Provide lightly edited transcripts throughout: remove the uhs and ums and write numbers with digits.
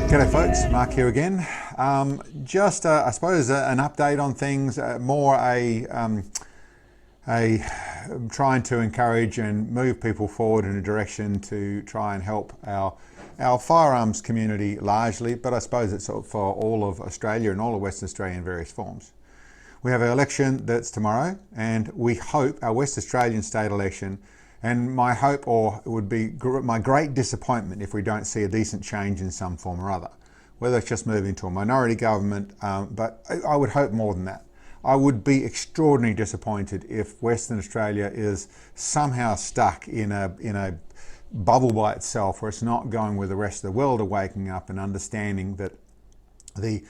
G'day folks, Mark here again. Just I suppose an update on things, more trying to encourage and move people forward in a direction to try and help our firearms community largely, but I suppose it's for all of Australia and all of Western Australia in various forms. We have our election that's tomorrow, and we hope our West Australian state election, and my hope, or it would be my great disappointment if we don't see a decent change in some form or other, whether it's just moving to a minority government, but I would hope more than that. I would be extraordinarily disappointed if Western Australia is somehow stuck in a bubble by itself, where it's not going where the rest of the world are waking up and understanding that the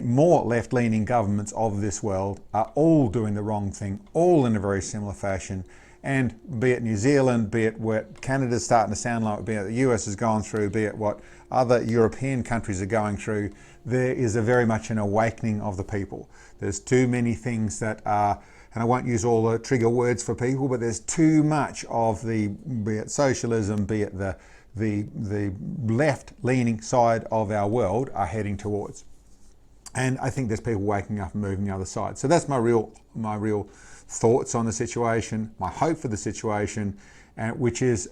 more left-leaning governments of this world are all doing the wrong thing, all in a very similar fashion. And be it New Zealand, be it what Canada's starting to sound like, be it the US has gone through, be it what other European countries are going through, there is very much an awakening of the people. There's too many things that are, and I won't use all the trigger words for people, but there's too much of be it socialism, be it the left-leaning side of our world are heading towards. And I think there's people waking up and moving the other side. So that's my real thoughts on the situation, my hope for the situation, which is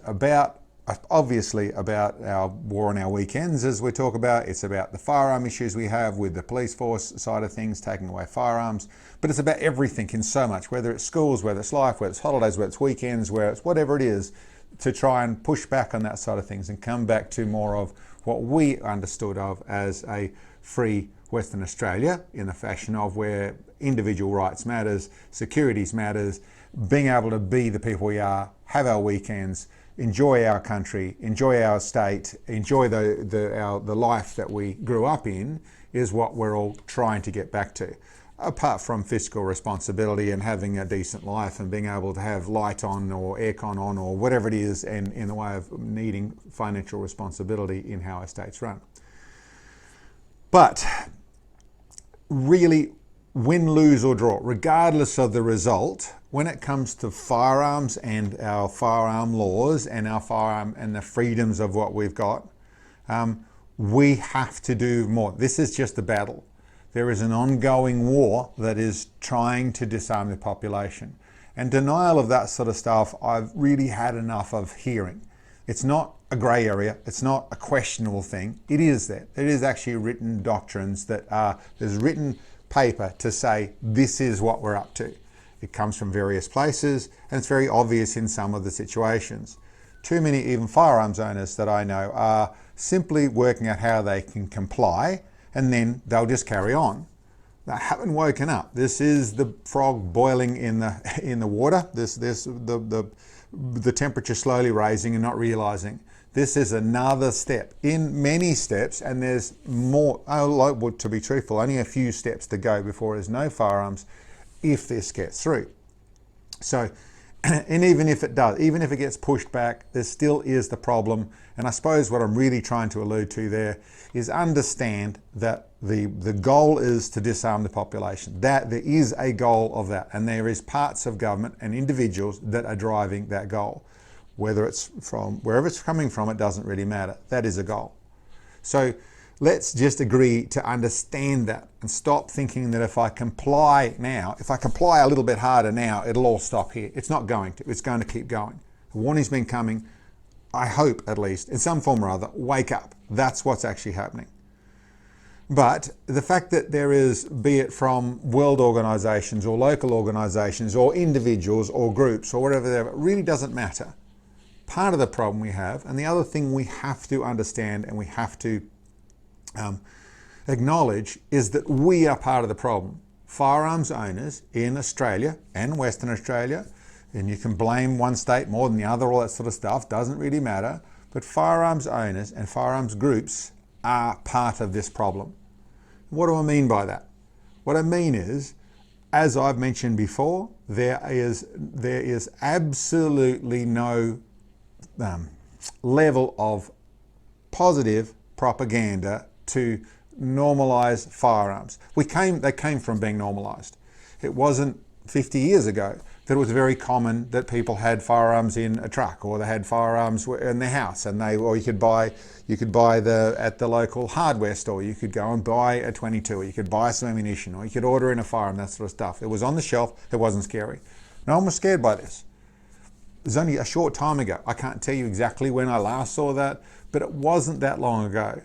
obviously about our war on our weekends, as we talk about. It's about the firearm issues we have with the police force side of things, taking away firearms, but it's about everything in so much, whether it's schools, whether it's life, whether it's holidays, whether it's weekends, whether it's whatever it is, to try and push back on that side of things and come back to more of what we understood of as a free Western Australia, in the fashion of where individual rights matters, securities matters, being able to be the people we are, have our weekends, enjoy our country, enjoy our state, enjoy the life that we grew up in, is what we're all trying to get back to. Apart from fiscal responsibility and having a decent life and being able to have light on or aircon on or whatever it is, and in the way of needing financial responsibility in how our states run. But really, win, lose or draw, regardless of the result, when it comes to firearms and our firearm laws and our firearm and the freedoms of what we've got, we have to do more. This is just a battle. There is an ongoing war that is trying to disarm the population. And denial of that sort of stuff, I've really had enough of hearing. It's not a grey area. It's not a questionable thing. It is that. It is actually written doctrines there's written paper to say this is what we're up to. It comes from various places, and it's very obvious in some of the situations. Too many even firearms owners that I know are simply working out how they can comply, and then they'll just carry on. They haven't woken up. This is the frog boiling in the water. The temperature slowly raising and not realizing. This is another step in many steps, and there's more, to be truthful, only a few steps to go before there's no firearms if this gets through. So, and even if it does, even if it gets pushed back, there still is the problem. And I suppose what I'm really trying to allude to there is understand that the goal is to disarm the population. That there is a goal of that, and there is parts of government and individuals that are driving that goal. Whether it's from wherever it's coming from, it doesn't really matter. That is a goal. So let's just agree to understand that and stop thinking that if I comply a little bit harder now, it'll all stop here. It's not going to. It's going to keep going. The warning's been coming. I hope, at least, in some form or other, wake up. That's what's actually happening. But the fact that there is, be it from world organisations or local organisations or individuals or groups or whatever, it really doesn't matter. Part of the problem we have, and the other thing we have to understand and we have to acknowledge, is that we are part of the problem. Firearms owners in Australia and Western Australia, and you can blame one state more than the other, all that sort of stuff, doesn't really matter, but firearms owners and firearms groups are part of this problem. What do I mean by that? What I mean is, as I've mentioned before, there is absolutely no level of positive propaganda to normalise firearms. They came from being normalised. It wasn't 50 years ago that it was very common that people had firearms in a truck, or they had firearms in their house, or you could buy at the local hardware store. You could go and buy a 22, or you could buy some ammunition, or you could order in a firearm, that sort of stuff. It was on the shelf. It wasn't scary. No one was scared by this. It was only a short time ago. I can't tell you exactly when I last saw that, but it wasn't that long ago.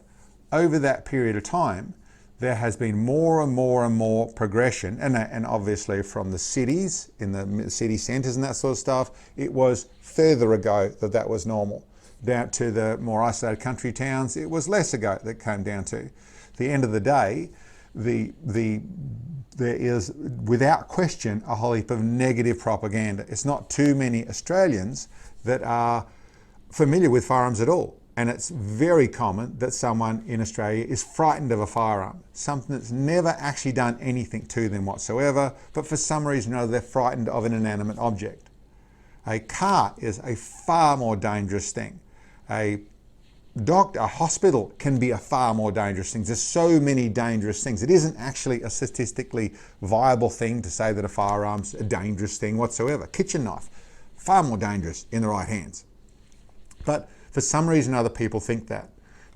Over that period of time, there has been more and more and more progression, and obviously from the cities, in the city centres and that sort of stuff, it was further ago that was normal. Down to the more isolated country towns, it was less ago that came down to. At the end of the day, there is, without question, a whole heap of negative propaganda. It's not too many Australians that are familiar with firearms at all. And it's very common that someone in Australia is frightened of a firearm, something that's never actually done anything to them whatsoever, but for some reason or other they're frightened of an inanimate object. A car is a far more dangerous thing. A hospital can be a far more dangerous thing. There's so many dangerous things. It isn't actually a statistically viable thing to say that a firearm's a dangerous thing whatsoever. Kitchen knife, far more dangerous in the right hands. But for some reason, other people think that.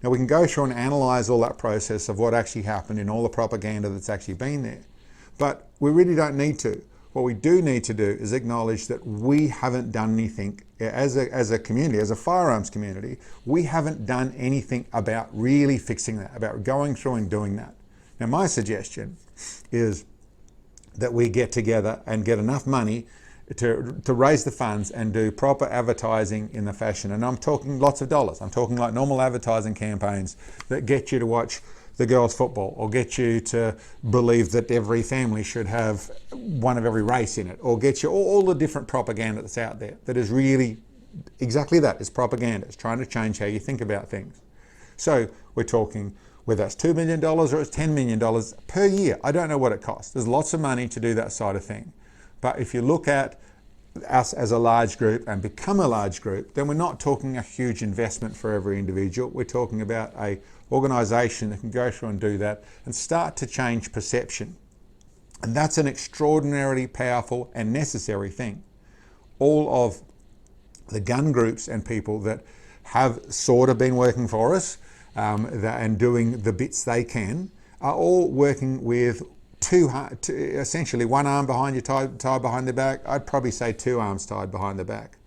Now, we can go through and analyse all that process of what actually happened in all the propaganda that's actually been there. But we really don't need to. What we do need to do is acknowledge that we haven't done anything as a community, as a firearms community. We haven't done anything about really fixing that, about going through and doing that. Now, my suggestion is that we get together and get enough money to raise the funds and do proper advertising in the fashion. And I'm talking lots of dollars. I'm talking like normal advertising campaigns that get you to watch the girls' football, or get you to believe that every family should have one of every race in it, or get you all the different propaganda that's out there that is really exactly that. It's propaganda. It's trying to change how you think about things. So we're talking whether that's $2 million or it's $10 million per year. I don't know what it costs. There's lots of money to do that side of thing. But if you look at us as a large group and become a large group, then we're not talking a huge investment for every individual. We're talking about an organisation that can go through and do that and start to change perception. And that's an extraordinarily powerful and necessary thing. All of the gun groups and people that have sort of been working for us and doing the bits they can are all working with essentially one arm behind you tied behind the back. I'd probably say two arms tied behind the back.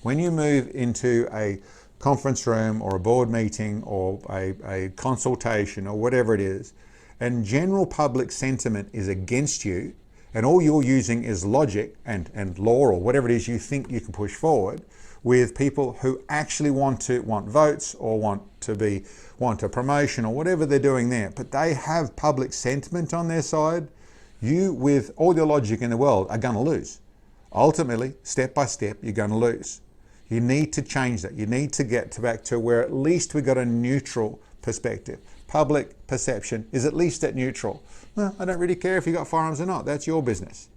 When you move into a conference room or a board meeting or a consultation or whatever it is, and general public sentiment is against you, and all you're using is logic and law or whatever it is you think you can push forward, with people who actually want votes or want a promotion or whatever they're doing there, but they have public sentiment on their side, you, with all your logic in the world, are going to lose. Ultimately, step by step, you're going to lose. You need to change that. You need to get back to where at least we got a neutral perspective. Public perception is at least at neutral. Well, I don't really care if you got firearms or not. That's your business.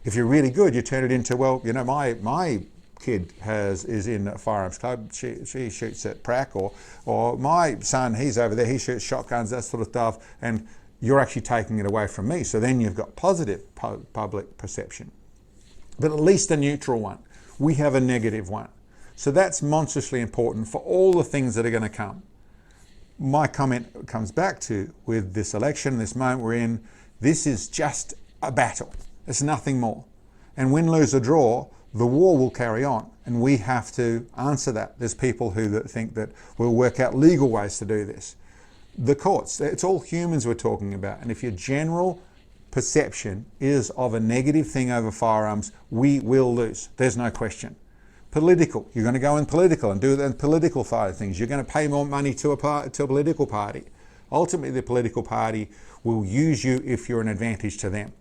If you're really good, you turn it into, well, you know, my kid is in a firearms club. She shoots at prac, or my son, he's over there, he shoots shotguns, that sort of stuff, and you're actually taking it away from me. So then you've got positive public perception, but at least a neutral one. We have a negative one. So that's monstrously important for all the things that are going to come. My comment comes back to, with this election, this moment we're in, this is just a battle. It's nothing more. And win, lose or draw, the war will carry on, and we have to answer that. There's people who think that we'll work out legal ways to do this. The courts, it's all humans we're talking about. And if your general perception is of a negative thing over firearms, we will lose. There's no question. Political, you're going to go in political and do the political side of things. You're going to pay more money to a political party. Ultimately, the political party will use you if you're an advantage to them.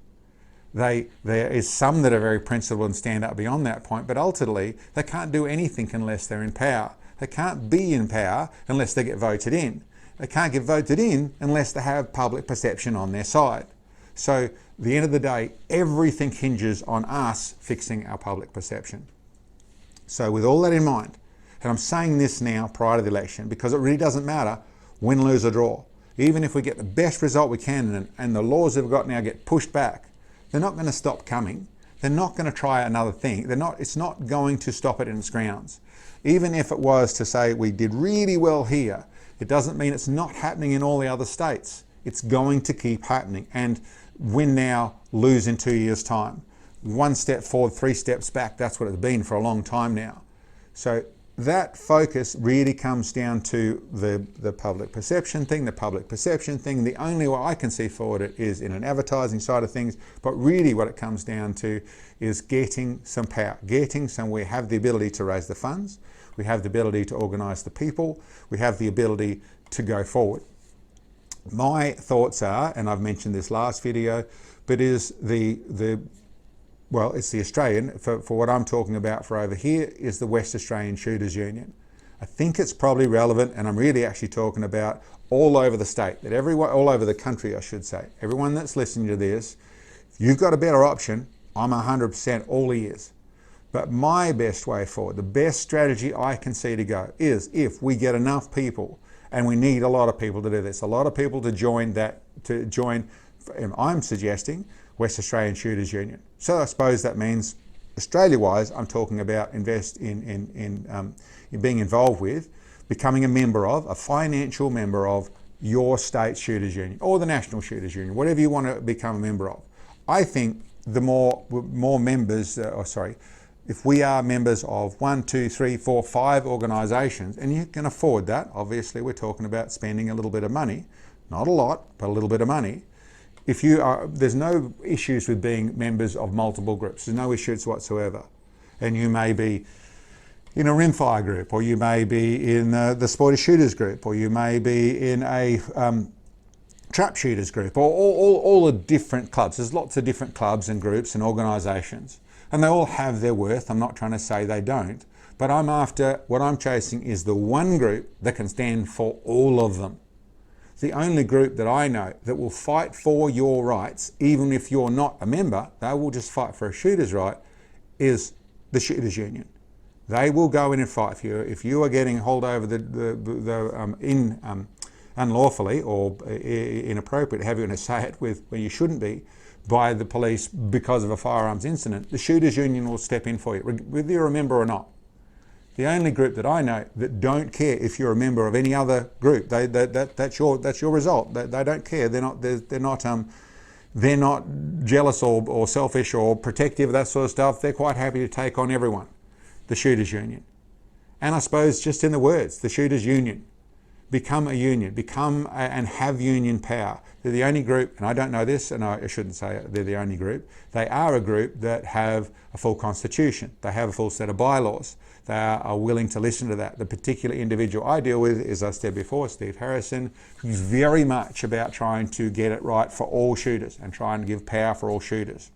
There is some that are very principled and stand up beyond that point, but ultimately they can't do anything unless they're in power. They can't be in power unless they get voted in. They can't get voted in unless they have public perception on their side. So at the end of the day, everything hinges on us fixing our public perception. So with all that in mind, and I'm saying this now prior to the election because it really doesn't matter win, lose or draw. Even if we get the best result we can and the laws that we've got now get pushed back, they're not going to stop coming. they're not going to try another thing. It's not going to stop it in its grounds. Even if it was to say we did really well here, it doesn't mean it's not happening in all the other states. It's going to keep happening. And win now, lose in 2 years' time. 1 step forward, 3 steps back. That's what it's been for a long time now. So that focus really comes down to the public perception thing, the public perception thing. The only way I can see forward it is in an advertising side of things, but really what it comes down to is getting some power, we have the ability to raise the funds, we have the ability to organise the people, we have the ability to go forward. My thoughts are, and I've mentioned this last video, but is well, it's the Australian, for what I'm talking about for over here, is the West Australian Shooters Union. I think it's probably relevant, and I'm really actually talking about all over the state, that everyone, all over the country, I should say. Everyone that's listening to this, if you've got a better option, I'm 100% all ears. But my best way forward, the best strategy I can see to go is if we get enough people, and we need a lot of people to do this, a lot of people to join that, I'm suggesting, West Australian Shooters Union. So I suppose that means Australia-wise, I'm talking about invest in being involved with, becoming a member of, a financial member of your state shooters union or the national shooters union, whatever you want to become a member of. I think the more members, if we are members of 1, 2, 3, 4, 5 organisations, and you can afford that, obviously we're talking about spending a little bit of money, not a lot, but a little bit of money. If you are, there's no issues with being members of multiple groups. There's no issues whatsoever. And you may be in a rimfire group, or you may be in the sporty shooters group, or you may be in a trap shooters group, or all the different clubs. There's lots of different clubs and groups and organisations, and they all have their worth. I'm not trying to say they don't, but I'm after, what I'm chasing is the one group that can stand for all of them. The only group that I know that will fight for your rights, even if you're not a member, they will just fight for a shooter's right, is the Shooters Union. They will go in and fight for you. If you are getting hold over unlawfully or inappropriate, however you want to say it, with where you shouldn't be, by the police because of a firearms incident, the Shooters Union will step in for you, whether you're a member or not. The only group that I know that don't care if you're a member of any other group, that's your result. They don't care. They're not jealous or selfish or protective of that sort of stuff. They're quite happy to take on everyone. The Shooters Union, and I suppose just in the words, the Shooters Union. Become a union. And have union power. They're the only group, and I don't know this, and I shouldn't say they're the only group. They are a group that have a full constitution. They have a full set of bylaws. They are willing to listen to that. The particular individual I deal with, as I said before, Steve Harrison, who's very much about trying to get it right for all shooters and trying to give power for all shooters.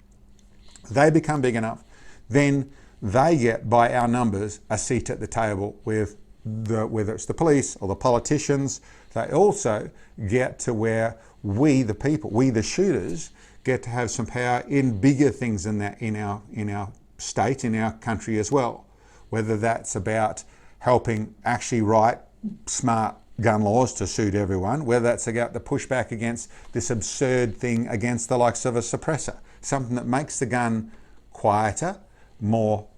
They become big enough, then they get, by our numbers, a seat at the table with whether it's the police or the politicians. They also get to where we, the people, we the shooters, get to have some power in bigger things than that in our state, in our country as well. Whether that's about helping actually write smart gun laws to suit everyone, whether that's about the pushback against this absurd thing against the likes of a suppressor, something that makes the gun quieter, more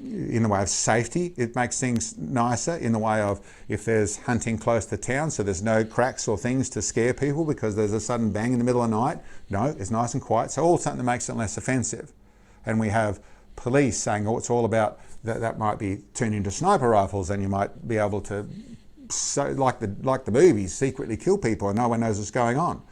in the way of safety. It makes things nicer in the way of if there's hunting close to town, so there's no cracks or things to scare people because there's a sudden bang in the middle of the night. No, it's nice and quiet. So all something that makes it less offensive. And we have police saying, oh, it's all about that might be turned into sniper rifles, and you might be able to, so like the movies, secretly kill people and no one knows what's going on.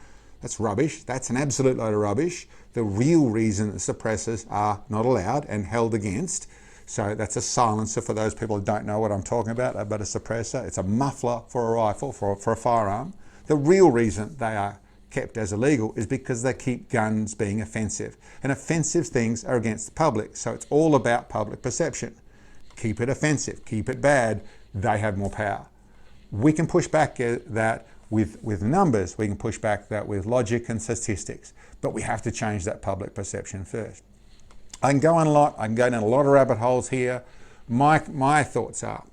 That's rubbish. That's an absolute load of rubbish. The real reason that suppressors are not allowed and held against, so that's a silencer for those people who don't know what I'm talking about a suppressor. It's a muffler for a rifle, for a firearm. The real reason they are kept as illegal is because they keep guns being offensive. And offensive things are against the public, so it's all about public perception. Keep it offensive, keep it bad, they have more power. We can push back that with numbers, we can push back that with logic and statistics, but we have to change that public perception first. I can go on a lot, I can go down a lot of rabbit holes here. My thoughts are,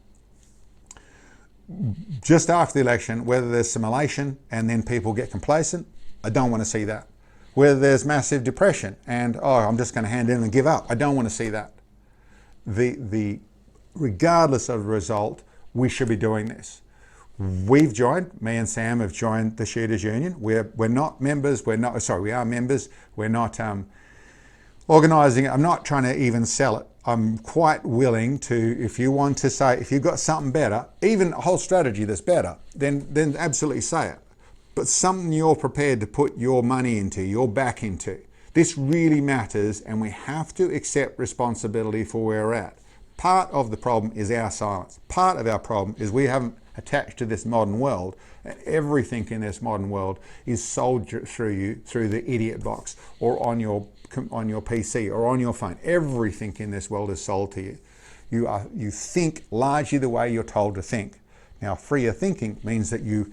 just after the election, whether there's some elation and then people get complacent, I don't want to see that. where there's massive depression and, oh, I'm just going to hand in and give up. I don't want to see that. Regardless of the result, we should be doing this. We've joined, me and Sam have joined the Shooters Union. We're not members, we are members. We're not organising it. I'm not trying to even sell it. I'm quite willing to, if you want to say, if you've got something better, even a whole strategy that's better, then absolutely say it. But something you're prepared to put your money into, your back into. This really matters, and we have to accept responsibility for where we're at. Part of the problem is our silence. Part of our problem is we haven't attached to this modern world, and everything in this modern world is sold through you through the idiot box or on your PC or on your phone. Everything in this world is sold to you. You think largely the way you're told to think. Now, freer thinking means that you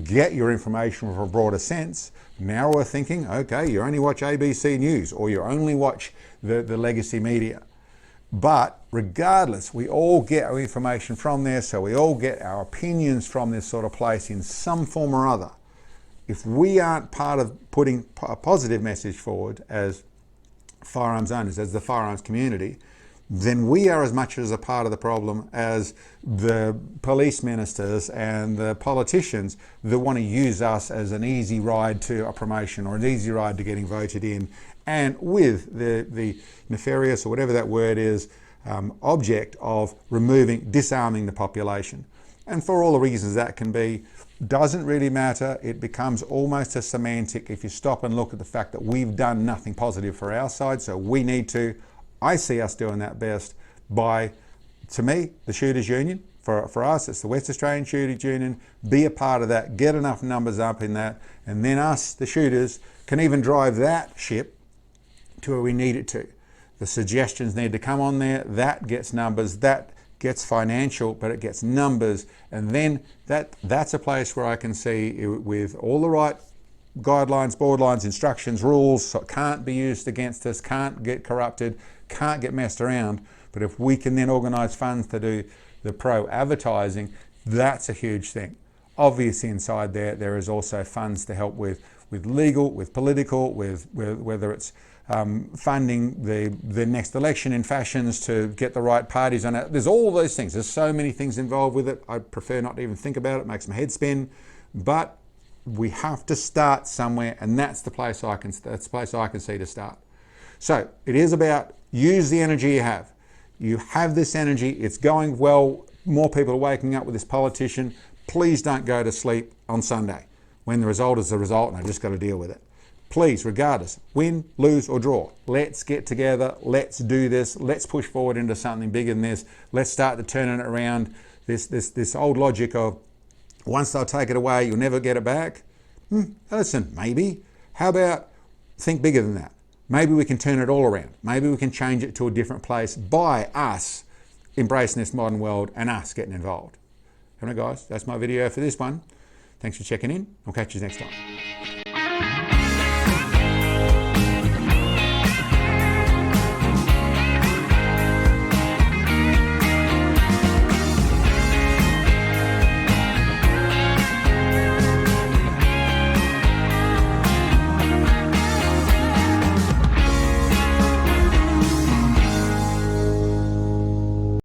get your information from a broader sense. Narrower thinking, okay, you only watch ABC News or you only watch the legacy media. But regardless, we all get our information from there, so we all get our opinions from this sort of place in some form or other. If we aren't part of putting a positive message forward as firearms owners, as the firearms community, then we are as much as a part of the problem as the police ministers and the politicians that want to use us as an easy ride to a promotion or an easy ride to getting voted in, and with the nefarious, or whatever that word is, object of disarming the population. And for all the reasons that can be, doesn't really matter. It becomes almost a semantic if you stop and look at the fact that we've done nothing positive for our side, so we need to. I see us doing that best by, to me, the Shooters Union. For us, it's the West Australian Shooters Union. Be a part of that, get enough numbers up in that, and then us, the shooters, can even drive that ship to where we need it to. The suggestions need to come on there. That gets numbers, that gets financial, but it gets numbers. And then that's a place where I can see, with all the right guidelines, borderlines, instructions, rules, so it can't be used against us, can't get corrupted, can't get messed around. But if we can then organise funds to do the pro advertising, that's a huge thing. Obviously inside there is also funds to help with legal, with political, with whether it's funding the next election in fashions to get the right parties on it. There's all those things. There's so many things involved with it. I prefer not to even think about it. It makes my head spin. But we have to start somewhere, and that's the place I can see to start. So it is about use the energy you have. You have this energy. It's going well. More people are waking up with this politician. Please don't go to sleep on Sunday when the result is the result and I just got to deal with it. Please, regardless, win, lose or draw, let's get together, let's do this, let's push forward into something bigger than this. Let's start to turn it around. This old logic of once they'll take it away, you'll never get it back. Listen, maybe. How about think bigger than that? Maybe we can turn it all around. Maybe we can change it to a different place by us embracing this modern world and us getting involved. All right, guys, that's my video for this one. Thanks for checking in. I'll catch you next time.